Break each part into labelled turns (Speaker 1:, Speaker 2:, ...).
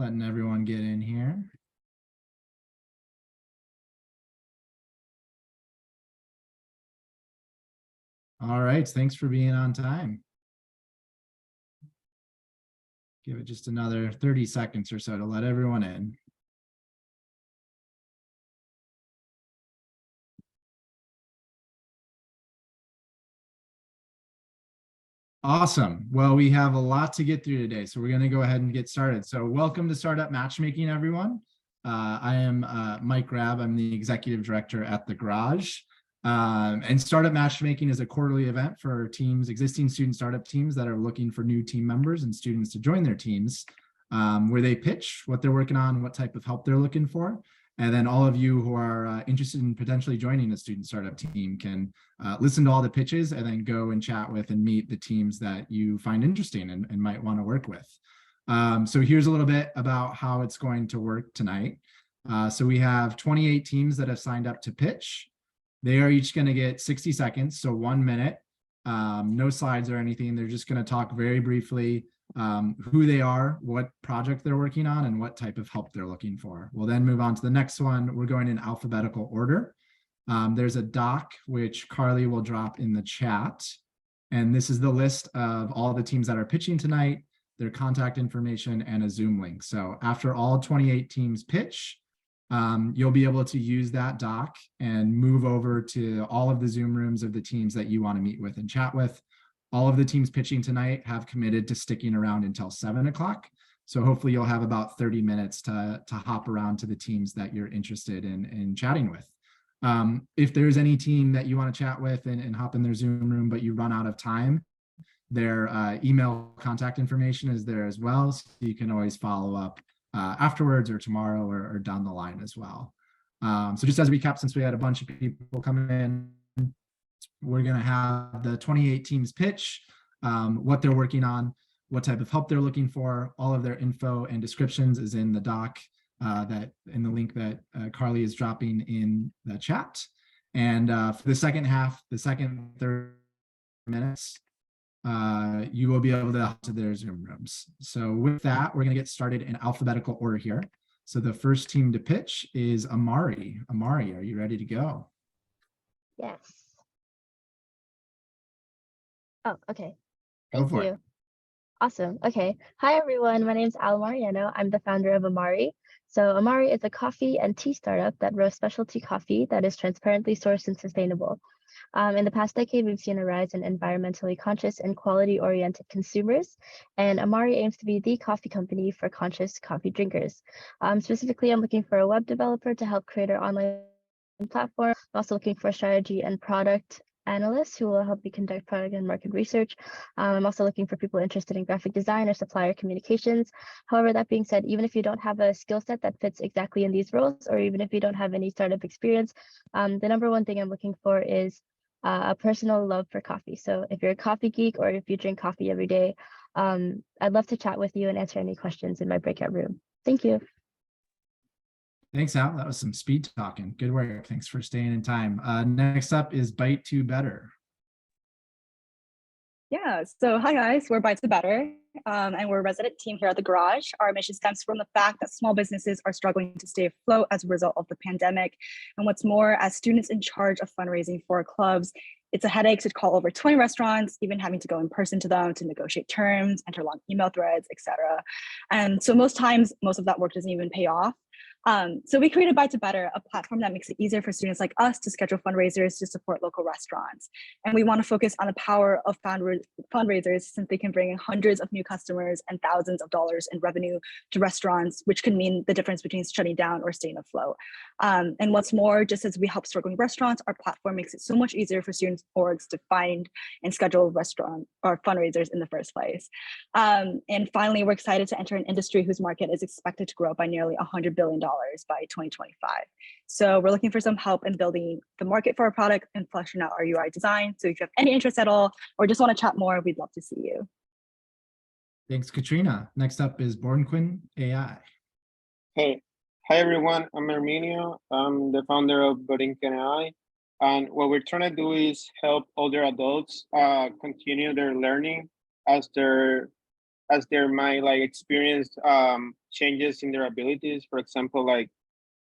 Speaker 1: letting everyone get in here. All right, thanks for being on time. Give it just another 30 seconds or so to let everyone in. Awesome. Well, we have a lot to get through today, so we're going to go ahead and get started. So welcome to Startup Matchmaking, everyone. I am Mike Grab. I'm the Executive Director at The Garage. And Startup Matchmaking is a quarterly event for teams, existing student startup teams that are looking for new team members and students to join their teams, where they pitch what they're working on, what type of help they're looking for. And then all of you who are interested in potentially joining a student startup team can listen to all the pitches and then go and chat with and meet the teams that you find interesting and might want to work with. So here's a little bit about how it's going to work tonight. So we have 28 teams that have signed up to pitch. They are each going to get 60 seconds, so 1 minute, no slides or anything. They're just going to talk very briefly who they are, what project they're working on, and what type of help they're looking for. We'll then move on to the next one. We're going in alphabetical order. There's a doc which Carly will drop in the chat. And this is the list of all the teams that are pitching tonight, their contact information, and a Zoom link. So after all 28 teams pitch, you'll be able to use that doc and move over to all of the Zoom rooms of the teams that you want to meet with and chat with. All of the teams pitching tonight have committed to sticking around until 7 o'clock. So hopefully you'll have about 30 minutes to hop around to the teams that you're interested in chatting with. If there's any team that you want to chat with and hop in their Zoom room, but you run out of time, their email contact information is there as well. So you can always follow up afterwards or tomorrow or down the line as well. So just as a recap, since we had a bunch of people come in, we're going to have the 28 teams pitch, what they're working on, what type of help they're looking for. All of their info and descriptions is in the doc that in the link that Carly is dropping in the chat. And for the second half, the second 30 minutes, you will be able to their Zoom rooms. So with that, we're going to get started in alphabetical order here. So the first team to pitch is Amari. Amari, are you ready to go?
Speaker 2: Yes. Oh, okay.
Speaker 1: Go
Speaker 2: Thank
Speaker 1: for
Speaker 2: you.
Speaker 1: it.
Speaker 2: Awesome. Okay. Hi, everyone. My name is Al Mariano. I'm the founder of Amari. So Amari is a coffee and tea startup that roasts specialty coffee that is transparently sourced and sustainable. In the past decade, we've seen a rise in environmentally conscious and quality-oriented consumers, and Amari aims to be the coffee company for conscious coffee drinkers. Specifically, I'm looking for a web developer to help create our online platform. I'm also looking for a strategy and product analysts who will help me conduct product and market research. I'm also looking for people interested in graphic design or supplier communications. However, that being said, even if you don't have a skill set that fits exactly in these roles, or even if you don't have any startup experience, the number one thing I'm looking for is a personal love for coffee. So if you're a coffee geek or if you drink coffee every day, I'd love to chat with you and answer any questions in my breakout room. Thank you.
Speaker 1: Thanks, Al. That was some speed talking. Good work. Thanks for staying in time. Next up is Bite to Better.
Speaker 3: Yeah, so hi guys, we're Bite to Better, and we're a resident team here at the Garage. Our mission stems from the fact that small businesses are struggling to stay afloat as a result of the pandemic. And what's more, as students in charge of fundraising for our clubs, it's a headache to call over 20 restaurants, even having to go in person to them to negotiate terms, enter long email threads, etc. And so most times, most of that work doesn't even pay off. So we created Bite to Better, a platform that makes it easier for students like us to schedule fundraisers to support local restaurants. And we want to focus on the power of fundraisers, since they can bring in hundreds of new customers and thousands of dollars in revenue to restaurants, which can mean the difference between shutting down or staying afloat. And what's more, just as we help struggling restaurants, our platform makes it so much easier for students orgs to find and schedule restaurant or fundraisers in the first place. And finally, we're excited to enter an industry whose market is expected to grow by nearly $100 billion by 2025. So we're looking for some help in building the market for our product and fleshing out our UI design. So if you have any interest at all, or just want to chat more, we'd love to see you.
Speaker 1: Thanks, Katrina. Next up is Bornquin AI.
Speaker 4: Hey, hi everyone. I'm Arminio. I'm the founder of Borinquen AI. And what we're trying to do is help older adults continue their learning as they're as they might like experience changes in their abilities, for example, like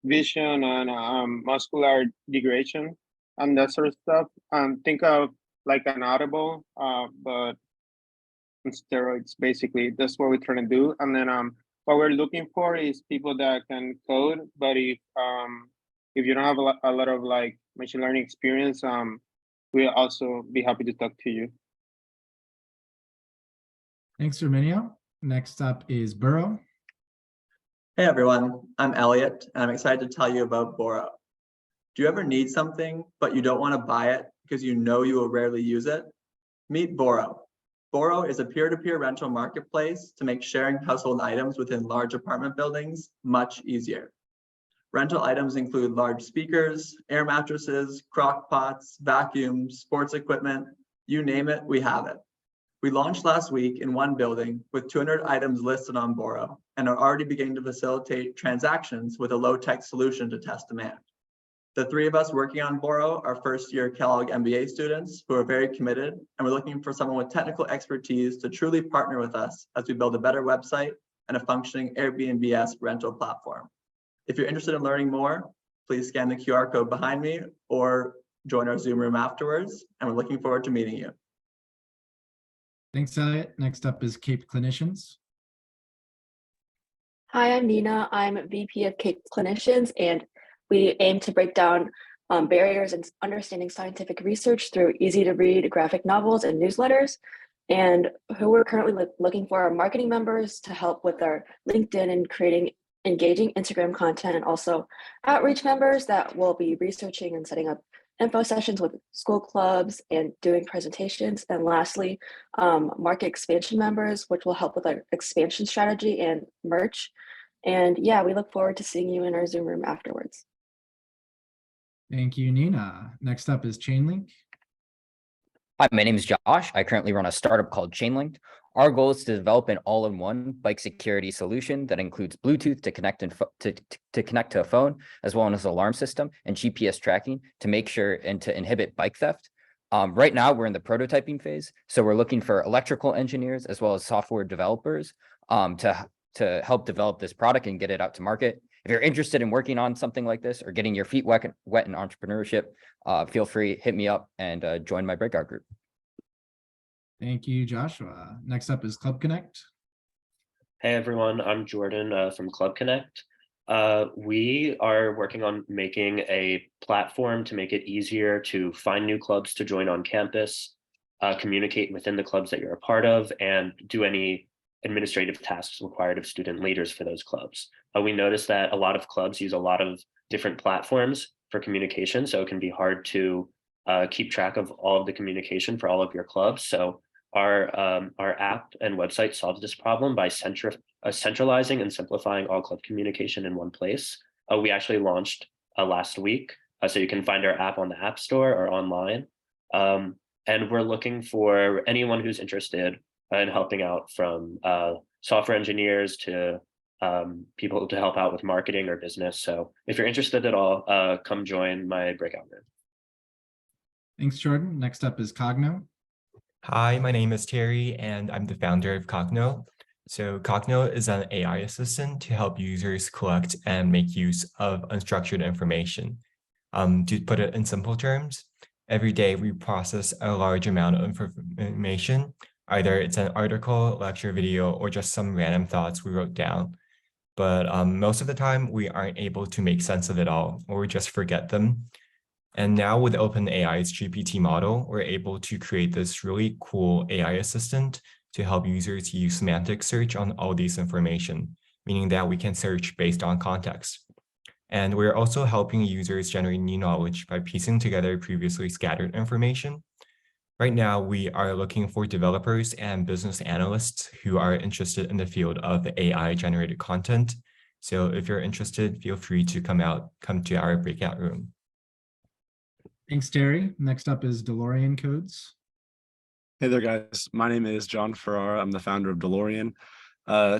Speaker 4: vision and muscular degradation and that sort of stuff. Think of like an audible, but on steroids, basically. That's what we're trying to do. And then what we're looking for is people that can code, but if you don't have a lot of like machine learning experience, we'll also be happy to talk to you.
Speaker 1: Thanks, Herminio. Next up is Burrow.
Speaker 5: Hey everyone, I'm Elliot, and I'm excited to tell you about Borrow. Do you ever need something, but you don't want to buy it because you know you will rarely use it? Meet Borrow. Borrow is a peer-to-peer rental marketplace to make sharing household items within large apartment buildings much easier. Rental items include large speakers, air mattresses, crock pots, vacuums, sports equipment, you name it, we have it. We launched last week in one building with 200 items listed on Borrow and are already beginning to facilitate transactions with a low-tech solution to test demand. The three of us working on Borrow are first-year Kellogg MBA students who are very committed, and we're looking for someone with technical expertise to truly partner with us as we build a better website and a functioning Airbnb-esque rental platform. If you're interested in learning more, please scan the QR code behind me or join our Zoom room afterwards, and we're looking forward to meeting you.
Speaker 1: Thanks, Elliot. Next up is Cape Clinicians.
Speaker 6: Hi, I'm Nina. I'm VP of Cape Clinicians, and we aim to break down barriers in understanding scientific research through easy-to-read graphic novels and newsletters. And who we're currently looking for are marketing members to help with our LinkedIn and creating engaging Instagram content, and also outreach members that will be researching and setting up info sessions with school clubs and doing presentations. And lastly, market expansion members, which will help with our expansion strategy and merch. And yeah, we look forward to seeing you in our Zoom room afterwards.
Speaker 1: Thank you, Nina. Next up is Chainlink.
Speaker 7: Hi, my name is Josh. I currently run a startup called Chainlinked. Our goal is to develop an all-in-one bike security solution that includes Bluetooth to connect to connect to a phone, as well as an alarm system and GPS tracking to make sure and to inhibit bike theft. Right now, we're in the prototyping phase, so we're looking for electrical engineers as well as software developers to help develop this product and get it out to market. If you're interested in working on something like this or getting your feet wet in entrepreneurship, feel free, hit me up and join my breakout group.
Speaker 1: Thank you, Joshua. Next up is Club Connect.
Speaker 8: Hey everyone, I'm Jordan from Club Connect. We are working on making a platform to make it easier to find new clubs to join on campus, communicate within the clubs that you're a part of, and do any administrative tasks required of student leaders for those clubs. We noticed that a lot of clubs use a lot of different platforms for communication, so it can be hard to keep track of all of the communication for all of your clubs. So our app and website solves this problem by centralizing and simplifying all club communication in one place. We actually launched last week, so you can find our app on the App Store or online. And we're looking for anyone who's interested in helping out, from software engineers to people to help out with marketing or business. So if you're interested at all, come join my breakout room.
Speaker 1: Thanks, Jordan. Next up is Cogno.
Speaker 9: Hi, my name is Terry, and I'm the founder of Cogno. So Cogno is an AI assistant to help users collect and make use of unstructured information. To put it in simple terms, every day we process a large amount of information. Either it's an article, lecture video, or just some random thoughts we wrote down. But most of the time, we aren't able to make sense of it all, or we just forget them. And now with OpenAI's GPT model, we're able to create this really cool AI assistant to help users use semantic search on all these information, meaning that we can search based on context. And we're also helping users generate new knowledge by piecing together previously scattered information. Right now, we are looking for developers and business analysts who are interested in the field of AI-generated content. So if you're interested, feel free to come to our breakout room.
Speaker 1: Thanks, Terry. Next up is DeLorean Codes.
Speaker 10: Hey there, guys. My name is John Ferrara. I'm the founder of DeLorean.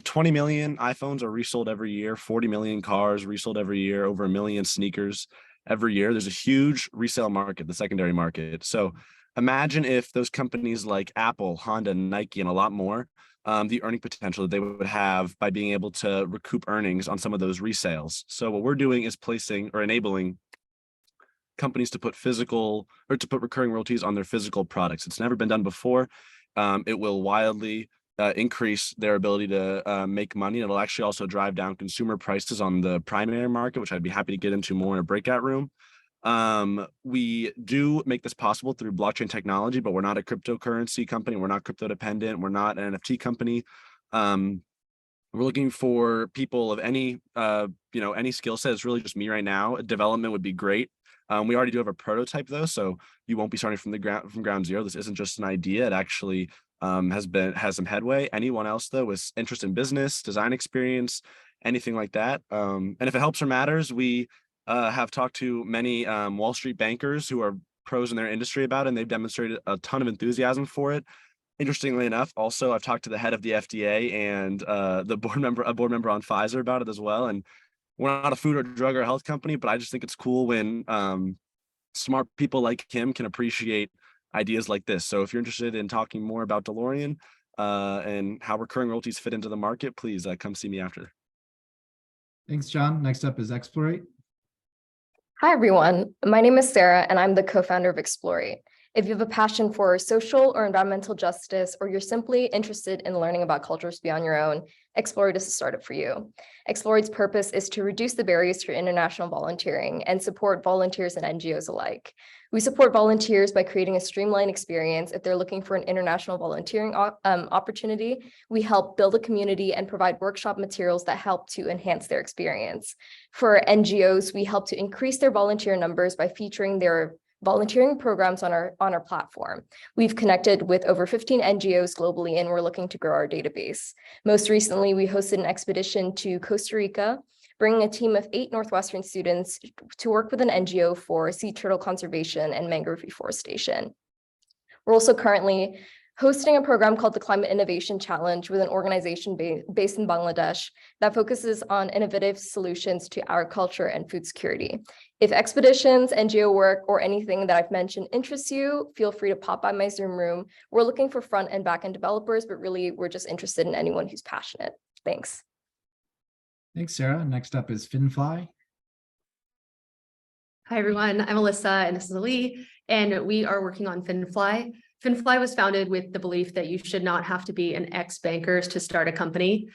Speaker 10: 20 million iPhones are resold every year, 40 million cars resold every year, over 1 million sneakers every year. There's a huge resale market, the secondary market. So imagine if those companies like Apple, Honda, Nike, and a lot more the earning potential that they would have by being able to recoup earnings on some of those resales. So what we're doing is placing or enabling companies to put recurring royalties on their physical products. It's never been done before. It will wildly increase their ability to make money. It'll actually also drive down consumer prices on the primary market, which I'd be happy to get into more in a breakout room. We do make this possible through blockchain technology, but we're not a cryptocurrency company. We're not crypto dependent. We're not an NFT company. We're looking for people of any any skill set. It's really just me right now. Development would be great. We already do have a prototype though, so you won't be starting from ground zero. This isn't just an idea. It actually has some headway. Anyone else though with interest in business, design experience, anything like that. And if it helps or matters, we have talked to many Wall Street bankers who are pros in their industry about it, and they've demonstrated a ton of enthusiasm for it. Interestingly enough, also I've talked to the head of the FDA and a board member on Pfizer about it as well. And we're not a food or drug or health company, but I just think it's cool when smart people like him can appreciate ideas like this. So if you're interested in talking more about DeLorean and how recurring royalties fit into the market, please come see me after.
Speaker 1: Thanks, John. Next up is Explorate.
Speaker 11: Hi, everyone. My name is Sarah, and I'm the co-founder of Explorate. If you have a passion for social or environmental justice, or you're simply interested in learning about cultures beyond your own, Explorate is a startup for you. Explorate's purpose is to reduce the barriers for international volunteering and support volunteers and NGOs alike. We support volunteers by creating a streamlined experience if they're looking for an international volunteering opportunity. We help build a community and provide workshop materials that help to enhance their experience. For NGOs, we help to increase their volunteer numbers by featuring their volunteering programs on our platform. We've connected with over 15 NGOs globally, and we're looking to grow our database. Most recently, we hosted an expedition to Costa Rica, bringing a team of 8 Northwestern students to work with an NGO for sea turtle conservation and mangrove reforestation. We're also currently hosting a program called the Climate Innovation Challenge with an organization based in Bangladesh that focuses on innovative solutions to agriculture and food security. If expeditions, NGO work, or anything that I've mentioned interests you, feel free to pop by my Zoom room. We're looking for front and back end developers, but really we're just interested in anyone who's passionate. Thanks.
Speaker 1: Thanks, Sarah. Next up is FinFly.
Speaker 12: Hi, everyone. I'm Alyssa, and this is Ali, and we are working on FinFly. FinFly was founded with the belief that you should not have to be an ex-bankers to start a company.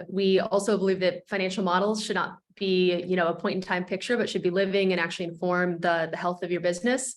Speaker 12: We also believe that financial models should not be, a point in time picture, but should be living and actually inform the health of your business.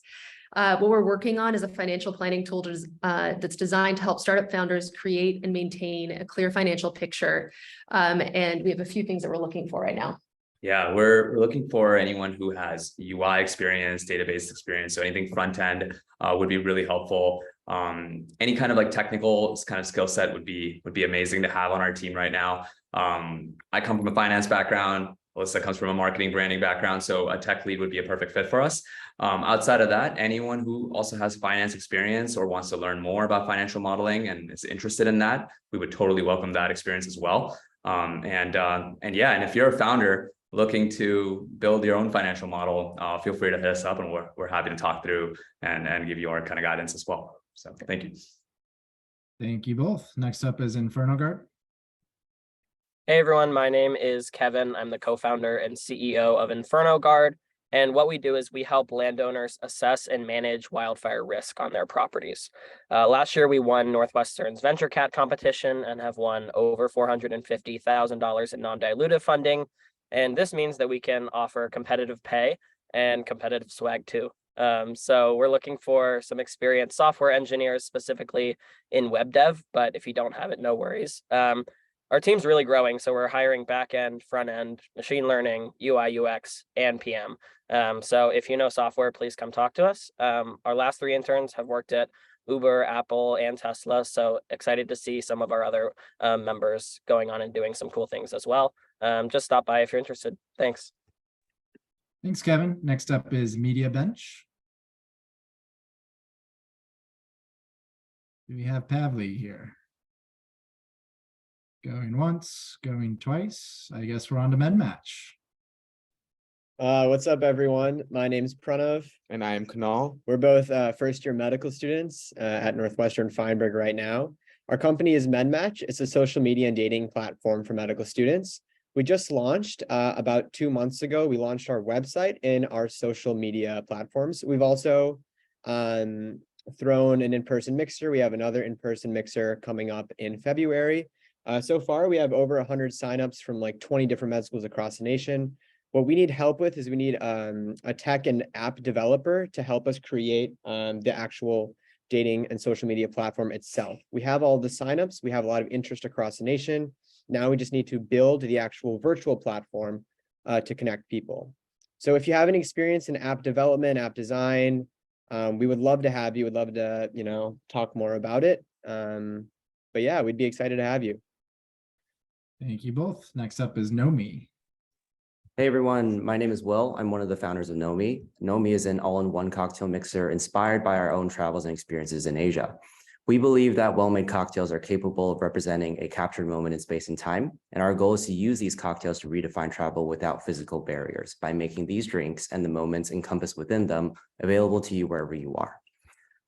Speaker 12: What we're working on is a financial planning tool that's designed to help startup founders create and maintain a clear financial picture. And we have a few things that we're looking for right now.
Speaker 13: Yeah, we're looking for anyone who has UI experience, database experience, so anything front end would be really helpful. Any kind of like technical kind of skill set would be amazing to have on our team right now. I come from a finance background. Alyssa comes from a marketing branding background, so a tech lead would be a perfect fit for us. Outside of that, anyone who also has finance experience or wants to learn more about financial modeling and is interested in that, we would totally welcome that experience as well. And if you're a founder looking to build your own financial model, feel free to hit us up, and we're happy to talk through and give you our kind of guidance as well. So thank you.
Speaker 1: Thank you both. Next up is Inferno Guard.
Speaker 14: Hey everyone, my name is Kevin. I'm the co-founder and CEO of Inferno Guard. And what we do is we help landowners assess and manage wildfire risk on their properties. Last year, we won Northwestern's VentureCat competition and have won over $450,000 in non-dilutive funding. And this means that we can offer competitive pay and competitive swag too. So we're looking for some experienced software engineers, specifically in web dev, but if you don't have it, no worries. Our team's really growing, so we're hiring back-end, front-end, machine learning, UI, UX, and PM. So if you know software, please come talk to us. Our last 3 interns have worked at Uber, Apple, and Tesla, so excited to see some of our other members going on and doing some cool things as well. Just stop by if you're interested. Thanks.
Speaker 1: Thanks, Kevin. Next up is Media Bench. Do we have Pavli here? Going once, going twice. I guess we're on to MedMatch.
Speaker 15: What's up, everyone? My name's Pranav.
Speaker 16: And I am Kunal.
Speaker 15: We're both first-year medical students at Northwestern Feinberg right now. Our company is MedMatch. It's a social media and dating platform for medical students. We just launched about 2 months ago. We launched our website and our social media platforms. We've also thrown an in-person mixer. We have another in-person mixer coming up in February. So far, we have over 100 signups from like 20 different med schools across the nation. What we need help with is we need a tech and app developer to help us create the actual dating and social media platform itself. We have all the signups. We have a lot of interest across the nation. Now we just need to build the actual virtual platform to connect people. So if you have any experience in app development, app design, we would love to have you. Would love to, talk more about it. But yeah, we'd be excited to have you.
Speaker 1: Thank you both. Next up is Nomi.
Speaker 16: Hey everyone, my name is Will. I'm one of the founders of Nomi. Nomi is an all-in-one cocktail mixer inspired by our own travels and experiences in Asia. We believe that well-made cocktails are capable of representing a captured moment in space and time, and our goal is to use these cocktails to redefine travel without physical barriers by making these drinks and the moments encompassed within them available to you wherever you are.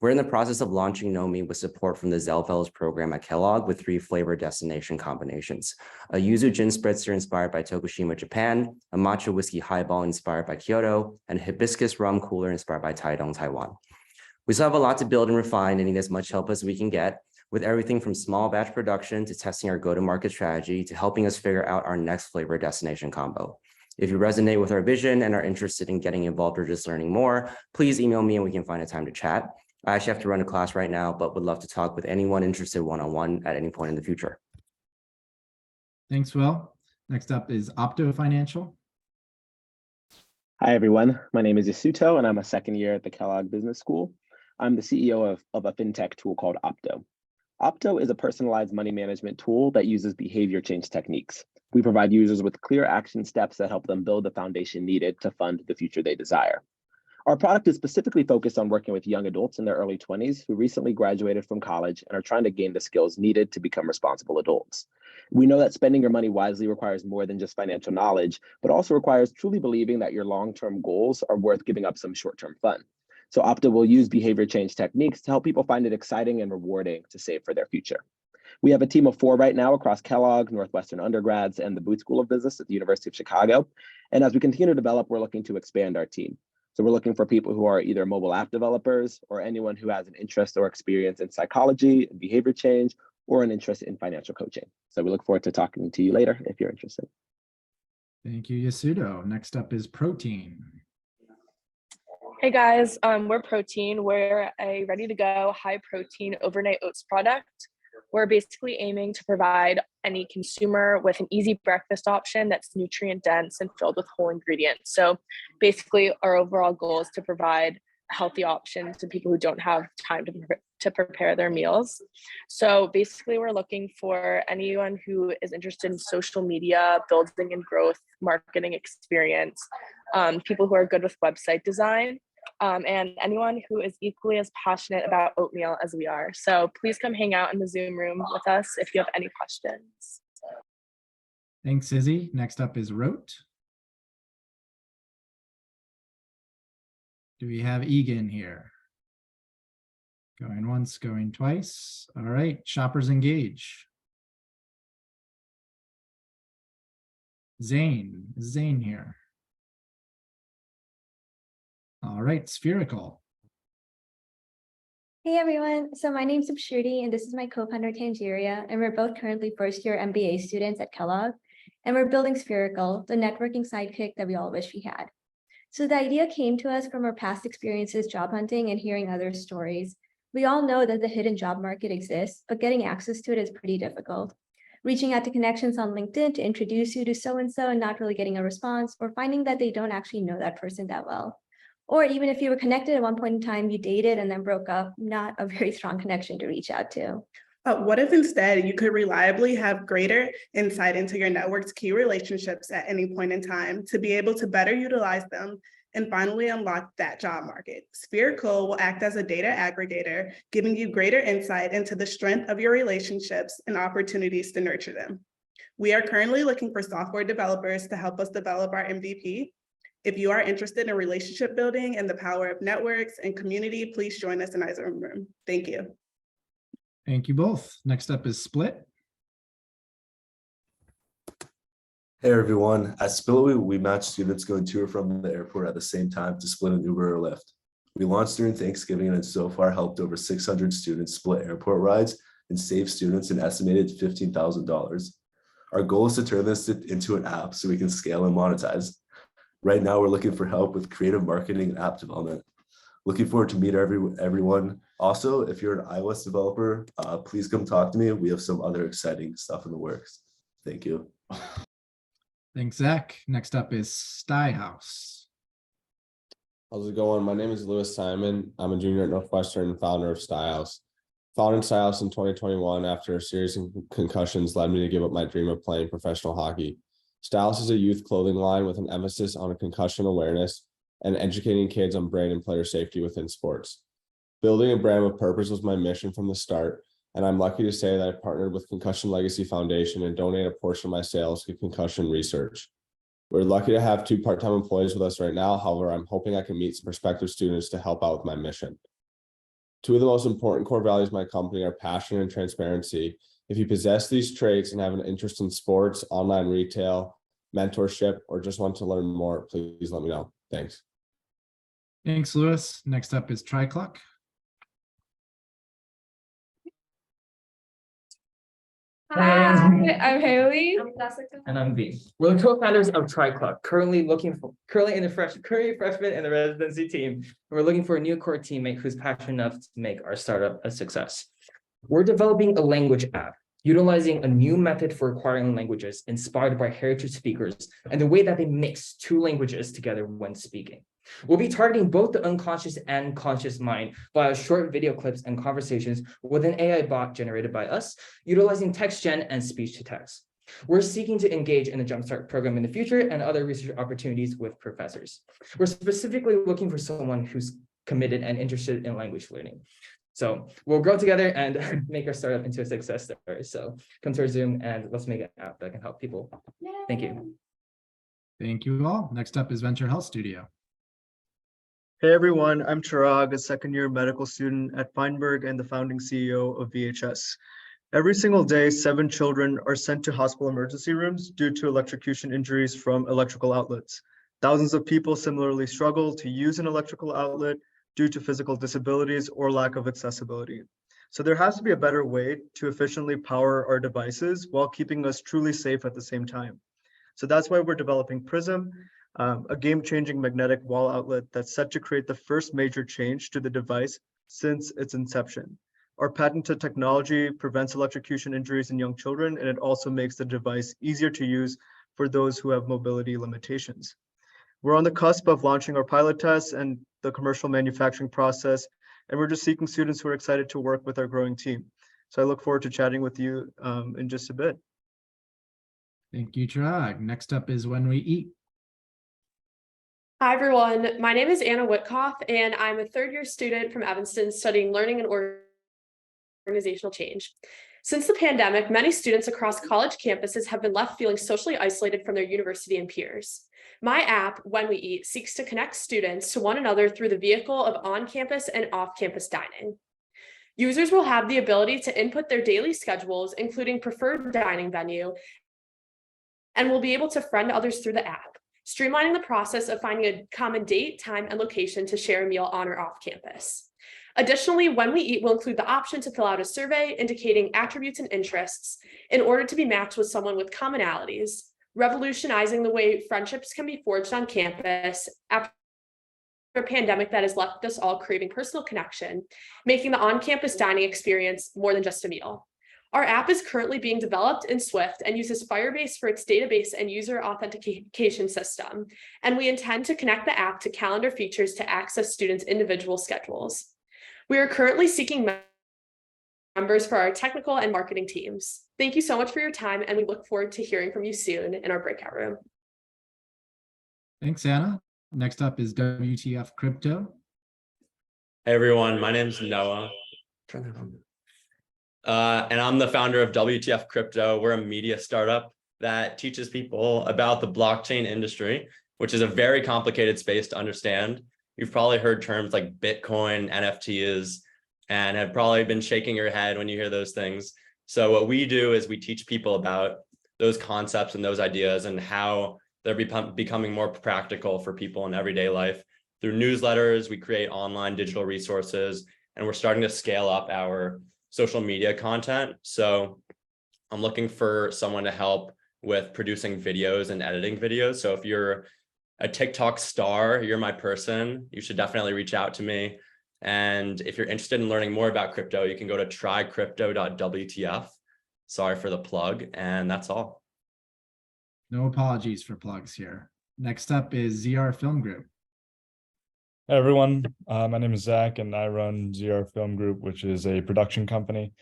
Speaker 16: We're in the process of launching Nomi with support from the Zell Fellows program at Kellogg with 3 flavor destination combinations: a yuzu gin spritzer inspired by Tokushima, Japan, a matcha whiskey highball inspired by Kyoto, and a hibiscus rum cooler inspired by Taidong, Taiwan. We still have a lot to build and refine and need as much help as we can get, with everything from small batch production to testing our go-to-market strategy to helping us figure out our next flavor destination combo. If you resonate with our vision and are interested in getting involved or just learning more, please email me and we can find a time to chat. I actually have to run a class right now, but would love to talk with anyone interested one-on-one at any point in the future.
Speaker 1: Thanks, Will. Next up is Opto Financial.
Speaker 17: Hi, everyone. My name is Yasuto, and I'm a second year at the Kellogg Business School. I'm the CEO of a fintech tool called Opto. Opto is a personalized money management tool that uses behavior change techniques. We provide users with clear action steps that help them build the foundation needed to fund the future they desire. Our product is specifically focused on working with young adults in their early 20s who recently graduated from college and are trying to gain the skills needed to become responsible adults. We know that spending your money wisely requires more than just financial knowledge, but also requires truly believing that your long-term goals are worth giving up some short-term fun. So Opta will use behavior change techniques to help people find it exciting and rewarding to save for their future. We have a team of 4 right now across Kellogg, Northwestern undergrads, and the Booth School of Business at the University of Chicago. And as we continue to develop, we're looking to expand our team. So we're looking for people who are either mobile app developers or anyone who has an interest or experience in psychology and behavior change or an interest in financial coaching. So we look forward to talking to you later if you're interested.
Speaker 1: Thank you, Yasuto. Next up is Protein.
Speaker 18: Hey guys, we're Protein. We're a ready-to-go high-protein overnight oats product. We're basically aiming to provide any consumer with an easy breakfast option that's nutrient dense and filled with whole ingredients. So basically our overall goal is to provide a healthy option to people who don't have time to prepare their meals. So basically we're looking for anyone who is interested in social media, building and growth, marketing experience, people who are good with website design, and anyone who is equally as passionate about oatmeal as we are. So please come hang out in the Zoom room with us if you have any questions.
Speaker 1: Thanks, Izzy. Next up is Rote. Do we have Egan here? Going once, going twice. All right, shoppers engage. Zane, is Zane here? All right, Spherical.
Speaker 19: Hey everyone, so my name's Subshruti and this is my co-founder Tangeria, and we're both currently first-year MBA students at Kellogg, and we're building Spherical, the networking sidekick that we all wish we had. So the idea came to us from our past experiences job hunting and hearing other stories. We all know that the hidden job market exists, but getting access to it is pretty difficult. Reaching out to connections on LinkedIn to introduce you to so-and-so and not really getting a response, or finding that they don't actually know that person that well. Or even if you were connected at one point in time, you dated and then broke up, not a very strong connection to reach out to.
Speaker 20: What if instead you could reliably have greater insight into your network's key relationships at any point in time to be able to better utilize them and finally unlock that job market? Spherical will act as a data aggregator, giving you greater insight into the strength of your relationships and opportunities to nurture them. We are currently looking for software developers to help us develop our MVP. If you are interested in relationship building and the power of networks and community, please join us in our Zoom room. Thank you.
Speaker 1: Thank you both. Next up is Split.
Speaker 21: Hey everyone, at Spillway, we match students going to or from the airport at the same time to split an Uber or Lyft. We launched during Thanksgiving and so far helped over 600 students split airport rides and save students an estimated $15,000. Our goal is to turn this into an app so we can scale and monetize. Right now, we're looking for help with creative marketing and app development. Looking forward to meet everyone. Also, if you're an iOS developer, please come talk to me. We have some other exciting stuff in the works. Thank you.
Speaker 1: Thanks, Zach. Next up is Sty House.
Speaker 22: How's it going? My name is Lewis Simon. I'm a junior at Northwestern and founder of Styles. Founded Styles in 2021 after a series of concussions led me to give up my dream of playing professional hockey. Styles is a youth clothing line with an emphasis on concussion awareness and educating kids on brain and player safety within sports. Building a brand with purpose was my mission from the start, and I'm lucky to say that I partnered with Concussion Legacy Foundation and donate a portion of my sales to concussion research. We're lucky to have 2 part-time employees with us right now. However, I'm hoping I can meet some prospective students to help out with my mission. 2 of the most important core values of my company are passion and transparency. If you possess these traits and have an interest in sports, online retail, mentorship, or just want to learn more, please let me know. Thanks.
Speaker 1: Thanks, Lewis. Next up is TriCluck.
Speaker 23: Hi, I'm Haley.
Speaker 24: And I'm V. We're the co-founders of TriCluck, currently freshman in the residency team. We're looking for a new core teammate who's passionate enough to make our startup a success. We're developing a language app, utilizing a new method for acquiring languages inspired by heritage speakers and the way that they mix 2 languages together when speaking. We'll be targeting both the unconscious and conscious mind via short video clips and conversations with an AI bot generated by us, utilizing text gen and speech to text. We're seeking to engage in the Jumpstart program in the future and other research opportunities with professors. We're specifically looking for someone who's committed and interested in language learning. So we'll grow together and make our startup into a success story. So come to our Zoom and let's make an app that can help people. Thank you.
Speaker 1: Thank you all. Next up is Venture Health Studio.
Speaker 25: Hey everyone, I'm Chirag, a second-year medical student at Feinberg and the founding CEO of VHS. Every single day, 7 children are sent to hospital emergency rooms due to electrocution injuries from electrical outlets. Thousands of people similarly struggle to use an electrical outlet due to physical disabilities or lack of accessibility. So there has to be a better way to efficiently power our devices while keeping us truly safe at the same time. So that's why we're developing Prism, a game-changing magnetic wall outlet that's set to create the first major change to the device since its inception. Our patented technology prevents electrocution injuries in young children, and it also makes the device easier to use for those who have mobility limitations. We're on the cusp of launching our pilot tests and the commercial manufacturing process, and we're just seeking students who are excited to work with our growing team. So I look forward to chatting with you in just a bit.
Speaker 1: Thank you, Chirag. Next up is When We Eat.
Speaker 23: Hi, everyone. My name is Anna Whitkoff, and I'm a 3rd-year student from Evanston studying learning and organizational change. Since the pandemic, many students across college campuses have been left feeling socially isolated from their university and peers. My app, When We Eat, seeks to connect students to one another through the vehicle of on-campus and off-campus dining. Users will have the ability to input their daily schedules, including preferred dining venue, and will be able to friend others through the app, streamlining the process of finding a common date, time, and location to share a meal on or off campus. Additionally, When We Eat will include the option to fill out a survey indicating attributes and interests in order to be matched with someone with commonalities, revolutionizing the way friendships can be forged on campus after a pandemic that has left us all craving personal connection, making the on-campus dining experience more than just a meal. Our app is currently being developed in Swift and uses Firebase for its database and user authentication system, and we intend to connect the app to calendar features to access students' individual schedules. We are currently seeking members for our technical and marketing teams. Thank you so much for your time, and we look forward to hearing from you soon in our breakout room.
Speaker 1: Thanks, Anna. Next up is WTF Crypto.
Speaker 26: Hey everyone, my name is Noah. And I'm the founder of WTF Crypto. We're a media startup that teaches people about the blockchain industry, which is a very complicated space to understand. You've probably heard terms like Bitcoin, NFTs, and have probably been shaking your head when you hear those things. So what we do is we teach people about those concepts and those ideas and how they're becoming more practical for people in everyday life. Through newsletters, we create online digital resources, and we're starting to scale up our social media content. So I'm looking for someone to help with producing videos and editing videos. So if you're a TikTok star, you're my person, you should definitely reach out to me. And if you're interested in learning more about crypto, you can go to trycrypto.wtf. Sorry for the plug, and that's all.
Speaker 1: No apologies for plugs here. Next up is ZR Film Group.
Speaker 2: Hey everyone, my name is Zach and I run ZR Film Group, which is a production company.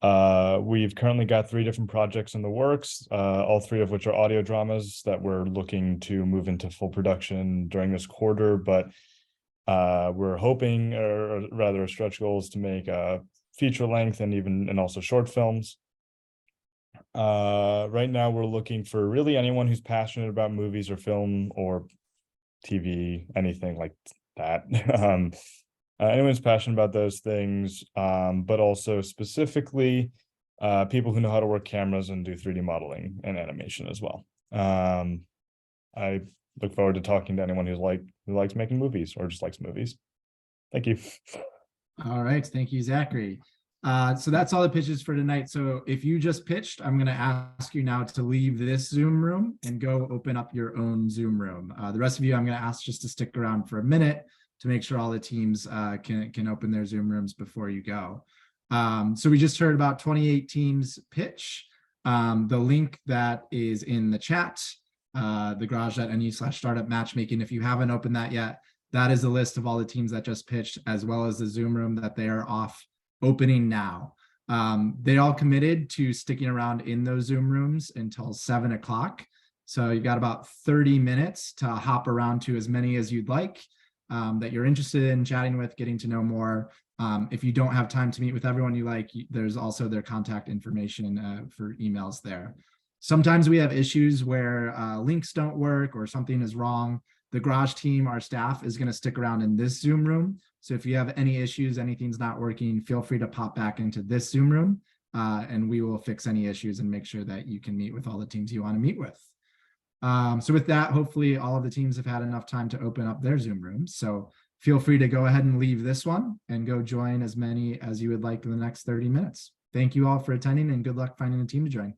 Speaker 2: We've currently got 3 different projects in the works, all 3 of which are audio dramas that we're looking to move into full production during this quarter, but we're hoping, or rather a stretch goal is to make a feature length and also short films. Right now we're looking for really anyone who's passionate about movies or film or TV, anything like that. Anyone's passionate about those things, but also specifically people who know how to work cameras and do 3D modeling and animation as well. I look forward to talking to anyone who likes making movies or just likes movies. Thank you.
Speaker 1: All right, thank you, Zachary. So that's all the pitches for tonight. So if you just pitched, I'm going to ask you now to leave this Zoom room and go open up your own Zoom room. The rest of you, I'm going to ask just to stick around for a minute to make sure all the teams can open their Zoom rooms before you go. So we just heard about 28 teams pitch. The link that is in the chat, thegarage.nu/startup matchmaking. If you haven't opened that yet, that is a list of all the teams that just pitched, as well as the Zoom room that they are off opening now. They all committed to sticking around in those Zoom rooms until 7 o'clock. So you've got about 30 minutes to hop around to as many as you'd like that you're interested in chatting with, getting to know more. If you don't have time to meet with everyone you like, there's also their contact information for emails there. Sometimes we have issues where links don't work or something is wrong. The Garage team, our staff, is going to stick around in this Zoom room. So if you have any issues, anything's not working, feel free to pop back into this Zoom room and we will fix any issues and make sure that you can meet with all the teams you want to meet with. So with that, hopefully all of the teams have had enough time to open up their Zoom rooms. So feel free to go ahead and leave this one and go join as many as you would like in the next 30 minutes. Thank you all for attending and good luck finding a team to join.